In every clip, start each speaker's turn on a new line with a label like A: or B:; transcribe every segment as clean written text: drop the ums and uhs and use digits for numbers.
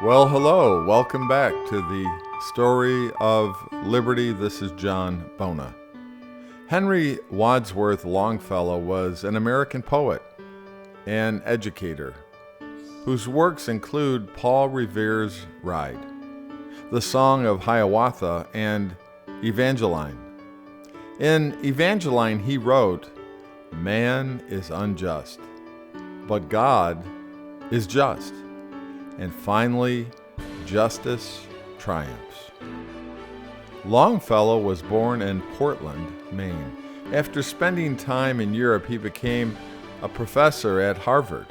A: Well, hello. Welcome back to the Story of Liberty. This is John Bona. Henry Wadsworth Longfellow was an American poet and educator whose works include Paul Revere's Ride, the Song of Hiawatha, and Evangeline. In Evangeline, he wrote, "Man is unjust, but God is just. And finally, justice triumphs." Longfellow was born in Portland, Maine. After spending time in Europe, he became a professor at Harvard.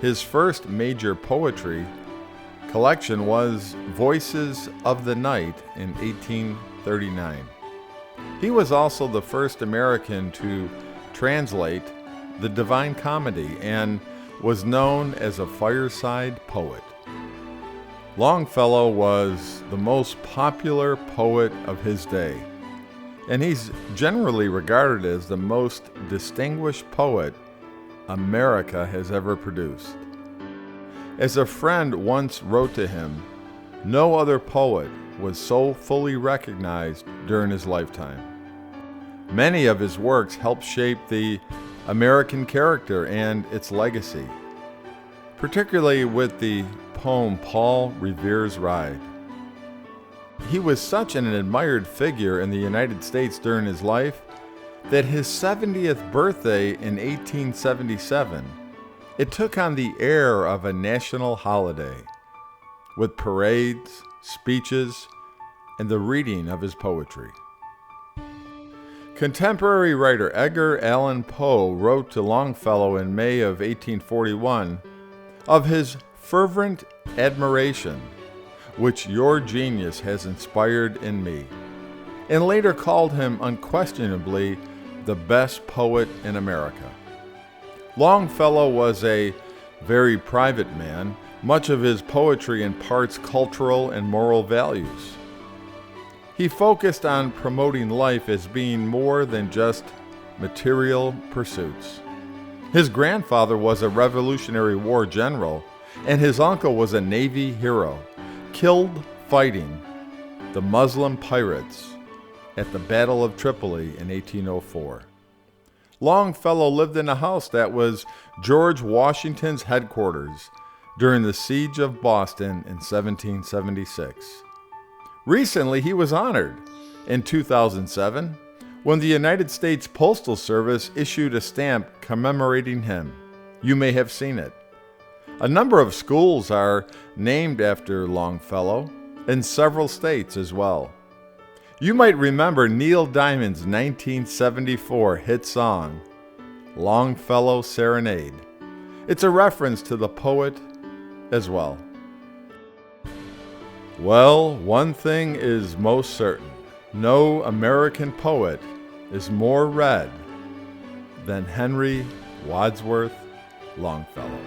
A: His first major poetry collection was Voices of the Night in 1839. He was also the first American to translate the Divine Comedy and was known as a fireside poet. Longfellow was the most popular poet of his day, and he's generally regarded as the most distinguished poet America has ever produced. As a friend once wrote to him, no other poet was so fully recognized during his lifetime. Many of his works helped shape the American character and its legacy, particularly with the poem Paul Revere's Ride. He was such an admired figure in the United States during his life that his 70th birthday in 1877, it took on the air of a national holiday, with parades, speeches, and the reading of his poetry. Contemporary writer Edgar Allan Poe wrote to Longfellow in May of 1841 of his fervent admiration, which your genius has inspired in me, and later called him unquestionably the best poet in America. Longfellow was a very private man. Much of his poetry imparts cultural and moral values. He focused on promoting life as being more than just material pursuits. His grandfather was a Revolutionary War general, and his uncle was a Navy hero, killed fighting the Muslim pirates at the Battle of Tripoli in 1804. Longfellow lived in a house that was George Washington's headquarters during the Siege of Boston in 1776. Recently, he was honored in 2007 when the United States Postal Service issued a stamp commemorating him. You may have seen it. A number of schools are named after Longfellow in several states as well. You might remember Neil Diamond's 1974 hit song, Longfellow Serenade. It's a reference to the poet as well. Well, one thing is most certain. No American poet is more read than Henry Wadsworth Longfellow.